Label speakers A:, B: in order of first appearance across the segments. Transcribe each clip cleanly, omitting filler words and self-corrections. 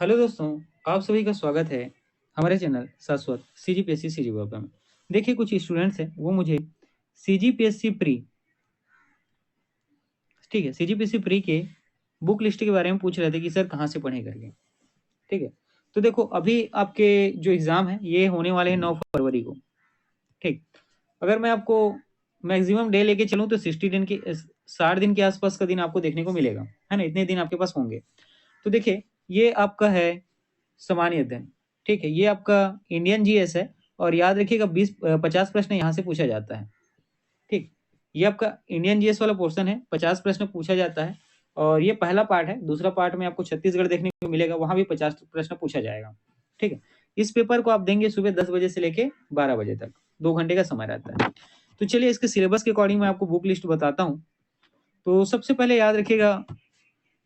A: Hello दोस्तों, आप सभी का स्वागत है हमारे चैनल शाश्वत सीजीपीएससी सीजीपीएफ में। देखिए, कुछ स्टूडेंट्स हैं वो मुझे सीजीपीएससी प्री, ठीक है, सीजीपीएससी प्री के बुक लिस्ट के बारे में पूछ रहे थे कि सर कहाँ से पढ़ें करके। ठीक है, तो देखो अभी आपके जो एग्ज़ाम है ये होने वाले हैं 9 फरवरी को। ठीक, अगर मैं आपको मैक्सिमम डे लेके चलूँ तो 60 दिन की 60 दिन के आसपास का दिन आपको देखने को मिलेगा, है ना? इतने दिन आपके पास होंगे। तो देखिए, ये आपका है सामान्य अध्ययन। ठीक है, ये आपका इंडियन जीएस है और याद रखिएगा 50 प्रश्न यहाँ से पूछा जाता है। ठीक, ये आपका इंडियन जीएस वाला पोर्शन है, 50 प्रश्न पूछा जाता है और ये पहला पार्ट है। दूसरा पार्ट में आपको छत्तीसगढ़ देखने को मिलेगा, वहाँ भी 50 प्रश्न पूछा जाएगा। ठीक है, इस पेपर को आप देंगे सुबह 10 बजे से लेके 12 बजे तक, 2 घंटे का समय रहता है। तो चलिए इसके सिलेबस के अकॉर्डिंग मैं आपको बुक लिस्ट बताता हूँ। तो सबसे पहले याद रखिएगा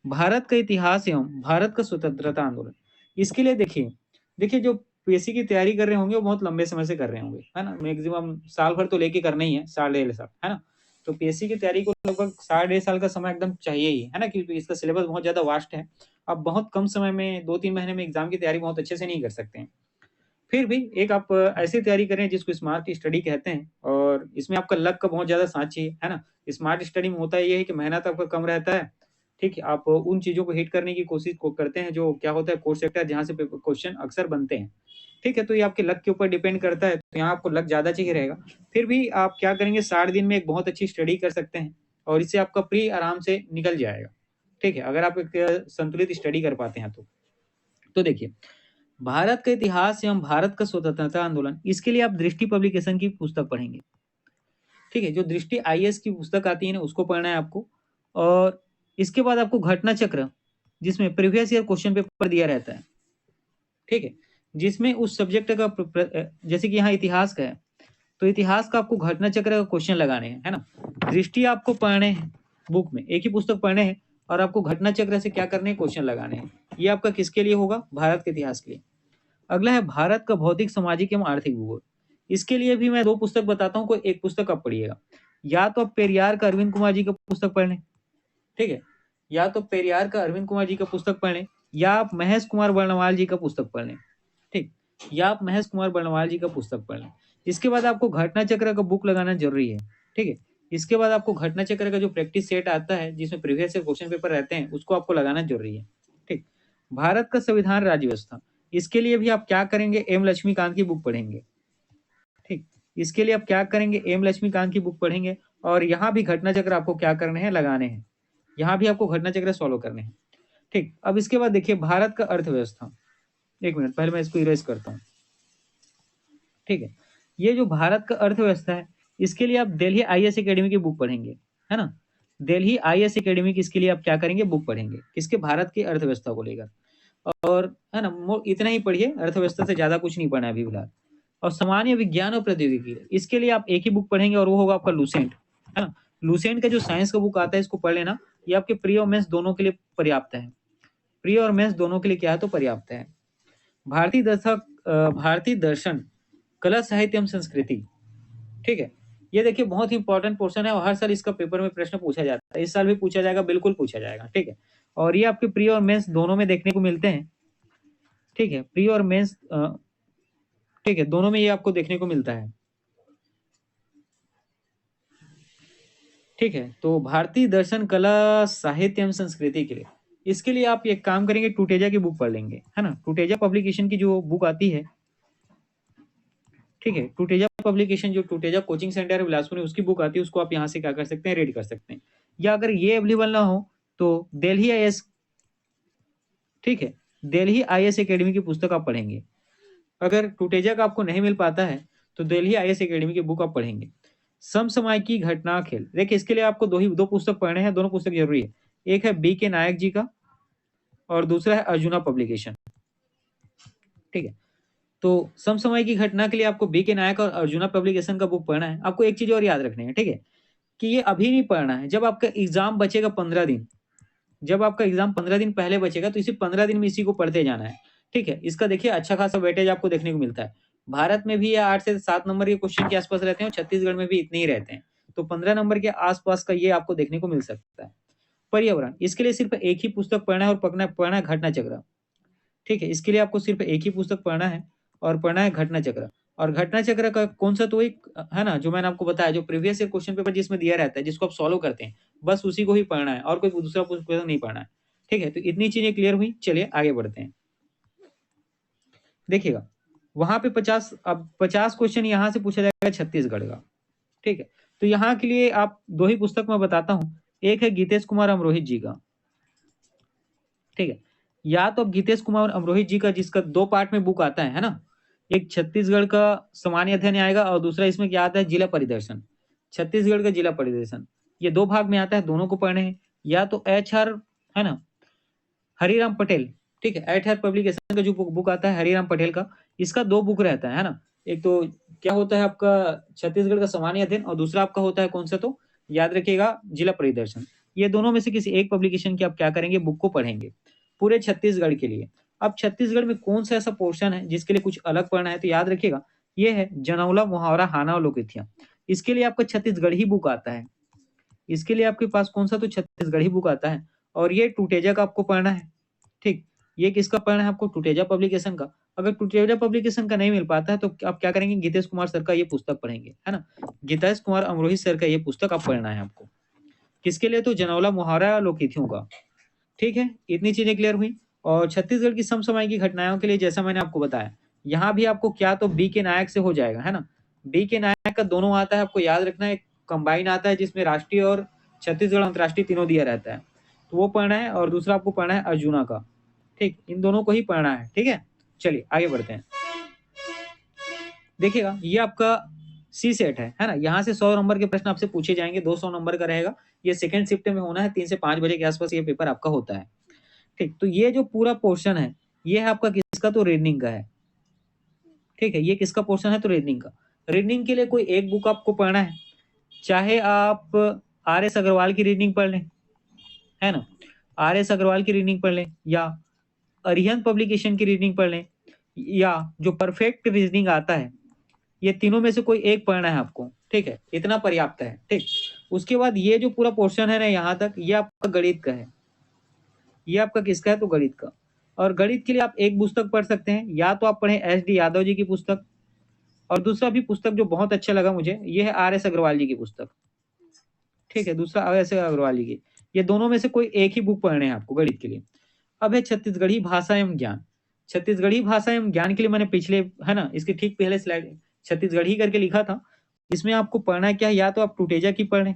A: भारत का इतिहास एवं भारत का स्वतंत्रता आंदोलन। इसके लिए देखिए जो पीएससी की तैयारी कर रहे होंगे वो बहुत लंबे समय से कर रहे होंगे, है ना? मैक्सिमम साल भर तो लेके करना ही है, साल डेढ़ साल, है ना? तो पीएससी की तैयारी को लगभग साल डेढ़ साल का समय एकदम चाहिए ही, है ना? क्योंकि इसका सिलेबस बहुत ज़्यादा वास्ट है। आप बहुत कम समय में 2-3 महीने में एग्जाम की तैयारी बहुत अच्छे से नहीं कर सकते हैं। फिर भी एक आप ऐसी तैयारी करें जिसको स्मार्ट स्टडी कहते हैं और इसमें आपका लक का बहुत ज़्यादा साथ चाहिए, है ना? स्मार्ट स्टडी में होता ये है कि मेहनत आपका कम रहता है, ठीक है? आप उन चीज़ों को हिट करने की कोशिश को करते हैं जो क्या होता है कोर सेक्टर जहाँ से पेपर क्वेश्चन अक्सर बनते हैं, ठीक है? तो ये आपके लक के ऊपर डिपेंड करता है, तो यहाँ आपको लक ज़्यादा चाहिए रहेगा। फिर भी आप क्या करेंगे 60 दिन में एक बहुत अच्छी स्टडी कर सकते हैं और इससे आपका प्री आराम से निकल जाएगा, ठीक है? अगर आप एक संतुलित स्टडी कर पाते हैं तो। तो देखिए, भारत का इतिहास एवं भारत का स्वतंत्रता आंदोलन, इसके लिए आप दृष्टि पब्लिकेशन की पुस्तक पढ़ेंगे। ठीक है, जो दृष्टि आईएएस की पुस्तक आती है ना उसको पढ़ना है आपको। और इसके बाद आपको घटना चक्र, जिसमें प्रीवियस ईयर क्वेश्चन पेपर दिया रहता है, ठीक है, जिसमें उस सब्जेक्ट का जैसे कि यहाँ इतिहास का है तो इतिहास का आपको घटना चक्र का क्वेश्चन लगाने हैं, है ना? दृष्टि आपको पढ़ने हैं, बुक में एक ही पुस्तक पढ़ने हैं और आपको घटना चक्र से क्या करने हैं, क्वेश्चन लगाने हैं। ये आपका किसके लिए होगा? भारत के इतिहास के लिए। अगला है भारत का भौतिक, सामाजिक एवं आर्थिक भूगोल। इसके लिए भी मैं 2 पुस्तक बताता हूँ, कोई एक पुस्तक आप पढ़िएगा। या तो आप पेरियार का अरविंद कुमार जी का पुस्तक पढ़ लें, ठीक है? या तो पेरियार का अरविंद कुमार जी का पुस्तक पढ़ लें या आप महेश कुमार वर्णवाल जी का पुस्तक पढ़ लें, ठीक? या आप महेश कुमार वर्णवाल जी का पुस्तक पढ़ लें। इसके बाद आपको घटना चक्र का बुक लगाना ज़रूरी है, ठीक है? इसके बाद आपको घटना चक्र का जो प्रैक्टिस सेट आता है, जिसमें प्रीवियस ईयर क्वेश्चन पेपर रहते हैं, उसको आपको लगाना ज़रूरी है, ठीक? भारत का संविधान, राज्य व्यवस्था, इसके लिए भी आप क्या करेंगे? एम लक्ष्मीकांत की बुक पढ़ेंगे, ठीक? इसके लिए आप क्या करेंगे? एम लक्ष्मीकांत की बुक पढ़ेंगे और यहाँ भी घटना चक्र आपको क्या करने हैं? लगाने हैं। यहाँ भी आपको घटना चक्र सॉल्व करने हैं, ठीक? अब इसके बाद देखिए भारत का अर्थव्यवस्था। 1 मिनट पहले मैं इसको इरेज़ करता हूँ, ठीक है? ये जो भारत का अर्थव्यवस्था है, इसके लिए आप दिल्ली आईएएस अकेडमी की बुक पढ़ेंगे, है ना? दिल्ली आईएएस अकेडमी की इसके लिए आप क्या करेंगे? बुक पढ़ेंगे। किसके? भारत की अर्थव्यवस्था को लेकर। और है ना, इतना ही पढ़िए, अर्थव्यवस्था से ज़्यादा कुछ नहीं पढ़ना है अभी फिलहाल। और सामान्य विज्ञान और प्रौद्योगिकी, इसके लिए आप एक ही बुक पढ़ेंगे और वो होगा आपका लुसेंट, है ना? लुसेंट का जो साइंस का बुक आता है इसको पढ़ लेना, ये आपके प्री और मेंस दोनों के लिए पर्याप्त है। प्री और मेंस दोनों के लिए क्या है? तो पर्याप्त है। भारतीय दर्शन, कला, साहित्य एवं संस्कृति, ठीक है? ये देखिए बहुत ही इंपॉर्टेंट पोर्शन है और हर साल इसका पेपर में प्रश्न पूछा जाता है। इस साल भी पूछा जाएगा, बिल्कुल पूछा जाएगा, ठीक है? और ये आपके प्री और मेंस दोनों में देखने को मिलते हैं, ठीक है? प्री और मेंस ठीक है, दोनों में ये आपको देखने को मिलता है, ठीक है? तो भारतीय दर्शन, कला, साहित्य एवं संस्कृति के लिए, इसके लिए आप एक काम करेंगे, टूटेजा की बुक पढ़ लेंगे, है ना? टूटेजा पब्लिकेशन की जो बुक आती है, ठीक है? टूटेजा पब्लिकेशन, जो टूटेजा कोचिंग सेंटर है बिलासपुर में, उसकी बुक आती है, उसको आप यहाँ से क्या कर सकते हैं? रीड कर सकते हैं। या अगर ये अवेलेबल ना हो तो दिल्ली आईएएस, ठीक है? दिल्ली आईएएस अकेडमी की पुस्तक आप पढ़ेंगे। अगर टूटेजा का आपको नहीं मिल पाता है तो दिल्ली आईएएस अकेडमी की बुक आप पढ़ेंगे। समसामयिकी, घटना, खेल, देखिए इसके लिए आपको दो पुस्तक पढ़ने हैं, दोनों पुस्तक जरूरी है। एक है बी के नायक जी का और दूसरा है अर्जुना पब्लिकेशन, ठीक है? तो समसामयिकी घटना के लिए आपको बी के नायक और अर्जुना पब्लिकेशन का बुक पढ़ना है। आपको एक चीज और याद रखनी है, ठीक है, कि ये अभी नहीं पढ़ना है, जब आपका एग्जाम बचेगा 15 दिन, जब आपका एग्जाम 15 दिन पहले बचेगा तो इसी 15 दिन में इसी को पढ़ते जाना है, ठीक है? इसका देखिए अच्छा खासा वेटेज आपको देखने को मिलता है। भारत में भी ये 8 से 7 नंबर के क्वेश्चन के आसपास रहते हैं और छत्तीसगढ़ में भी इतने ही रहते हैं। तो 15 नंबर के आसपास का ये आपको देखने को मिल सकता है। पर्यावरण, इसके लिए सिर्फ एक ही पुस्तक पढ़ना है और पढ़ना है घटना चक्र, ठीक है, इसके लिए आपको सिर्फ एक ही पुस्तक पढ़ना है और पढ़ना है घटना चक्र। और घटना चक्र का कौन सा, तो एक है ना, जो मैंने आपको बताया, जो प्रीवियस ईयर क्वेश्चन पेपर जिसमें दिया रहता है, जिसको आप सॉल्व करते हैं, बस उसी को ही पढ़ना है और कोई दूसरा पुस्तक नहीं पढ़ना है। ठीक है, तो इतनी चीजें क्लियर हुई। चलिए आगे बढ़ते हैं। देखिएगा, वहां पे 50 क्वेश्चन यहाँ से पूछा जाएगा छत्तीसगढ़ का। ठीक है, तो यहाँ के लिए आप दो ही पुस्तक मैं बताता हूँ। एक है गीतेश कुमार अमरोहित जी का। ठीक है, या तो अब गीतेश कुमार अमरोहित जी का, जिसका 2 पार्ट में बुक आता है ना, एक छत्तीसगढ़ का सामान्य अध्ययन आएगा और दूसरा इसमें क्या आता है, जिला परिदर्शन, छत्तीसगढ़ का जिला परिदर्शन। ये 2 भाग में आता है, दोनों को पढ़ने हैं। या तो HR है ना, हरिराम पटेल। ठीक है, HR पब्लिकेशन का जो बुक आता है हरिराम पटेल का, इसका 2 बुक रहता है ना। एक तो क्या होता है आपका छत्तीसगढ़ का सामान्य अध्ययन और दूसरा आपका होता है कौन सा, तो याद रखिएगा जिला परिदर्शन। ये दोनों में से किसी एक पब्लिकेशन की आप क्या करेंगे, बुक को पढ़ेंगे पूरे छत्तीसगढ़ के लिए। अब छत्तीसगढ़ में कौन सा ऐसा पोर्शन है जिसके लिए कुछ अलग पढ़ना है, तो याद रखिएगा ये है जनौला, मुहावरा, हाना और लोकथियां। इसके लिए आपका छत्तीसगढ़ी बुक आता है। इसके लिए आपके पास कौन सा, तो छत्तीसगढ़ी बुक आता है। और ये टूटेजा का आपको पढ़ना है। ठीक, ये किसका पढ़ना है आपको, टूटेजा पब्लिकेशन का। अगर टूटेजा पब्लिकेशन का नहीं मिल पाता है तो आप क्या करेंगे, गीतेश कुमार सर का ये पुस्तक पढ़ेंगे, है ना। गीतेश कुमार अमरोहित सर का ये पुस्तक आप पढ़ना है आपको। किसके लिए, तो जनौला, मुहावरा, लोकथियों का। ठीक है, इतनी चीजें क्लियर हुई। और छत्तीसगढ़ की समसामयिक घटनाओं के लिए जैसा मैंने आपको बताया, यहाँ भी आपको क्या तो बी के नायक से हो जाएगा, है ना। बी के नायक का दोनों आता है, आपको याद रखना है। कंबाइन आता है जिसमें राष्ट्रीय और छत्तीसगढ़ अंतर्राष्ट्रीय तीनों दिया रहता है, तो वो पढ़ना है। और दूसरा आपको पढ़ना है अर्जुना का। ठीक, इन दोनों को ही पढ़ना है। ठीक है, चलिए आगे बढ़ते हैं। देखिएगा, ये आपका सी सेट है ना। यहाँ से 100 नंबर के प्रश्न आपसे पूछे जाएंगे, 200 नंबर का रहेगा। ये सेकंड शिफ्ट में होना है, 3 से 5 बजे के आसपास ये पेपर आपका होता है। ठीक, तो ये जो पूरा पोर्शन है, ये है आपका किसका, तो रीजनिंग का है। ठीक है, ये किसका पोर्शन है, तो रीजनिंग का। रीजनिंग के लिए कोई एक बुक आपको पढ़ना है, चाहे आप RS अग्रवाल की रीजनिंग पढ़ लें, है ना, RS अग्रवाल की रीजनिंग पढ़ लें, या अरिहंत पब्लिकेशन की रीजनिंग पढ़ लें, या जो परफेक्ट रीजनिंग आता है, ये तीनों में से कोई एक पढ़ना है आपको। ठीक है, इतना पर्याप्त है। ठीक, उसके बाद ये जो पूरा पोर्शन है ना यहाँ तक, ये आपका गणित का है। ये आपका किसका है, तो गणित का। और गणित के लिए आप एक पुस्तक पढ़ सकते हैं, या तो आप पढ़ें SD यादव जी की पुस्तक, और दूसरा भी पुस्तक जो बहुत अच्छा लगा मुझे, ये है RS अग्रवाल जी की पुस्तक। ठीक है, दूसरा RS अग्रवाल जी की। ये दोनों में से कोई एक ही बुक पढ़ने हैं आपको गणित के लिए। अब है छत्तीसगढ़ी भाषा एवं ज्ञान। छत्तीसगढ़ी भाषा एवं ज्ञान के लिए मैंने पिछले, है ना, इसके ठीक पहले स्लाइड छत्तीसगढ़ी करके लिखा था। इसमें आपको पढ़ना क्या है, या तो आप टूटेजा की पढ़ें,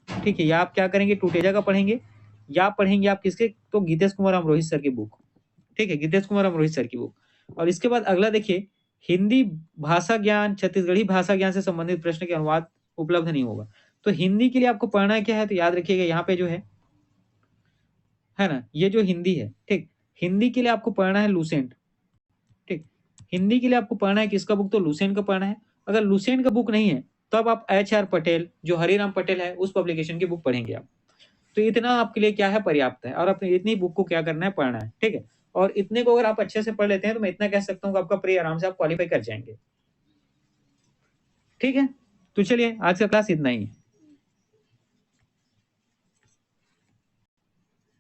A: ठीक है, या आप क्या करेंगे, टूटेजा का पढ़ेंगे, या पढ़ेंगे आप किसके, तो गीतेश कुमार अमरोहित सर की बुक। ठीक है, गीतेश कुमार अमरोहित सर की बुक। और इसके बाद अगला देखिए, हिंदी भाषा ज्ञान, छत्तीसगढ़ी भाषा ज्ञान से संबंधित प्रश्न के अनुवाद उपलब्ध नहीं होगा। तो हिंदी के लिए आपको पढ़ना क्या है, तो याद रखिएगा यहाँ पे जो है ना, ये जो हिंदी है, ठीक, हिंदी के लिए आपको पढ़ना है लूसेंट। ठीक, हिंदी के लिए आपको पढ़ना है किसका बुक, तो लूसेंट का पढ़ना है। अगर लूसेंट का बुक नहीं है, तब आप HR पटेल, जो हरिराम पटेल है, उस पब्लिकेशन की बुक पढ़ेंगे आप। तो इतना आपके लिए क्या है, पर्याप्त है। और अपने इतनी बुक को क्या करना है, पढ़ना है। ठीक है, और इतने को अगर आप अच्छे से पढ़ लेते हैं, तो मैं इतना कह सकता हूँ कि आपका प्री आराम से आप क्वालिफाई कर जाएंगे। ठीक है, तो चलिए आज का क्लास इतना ही है।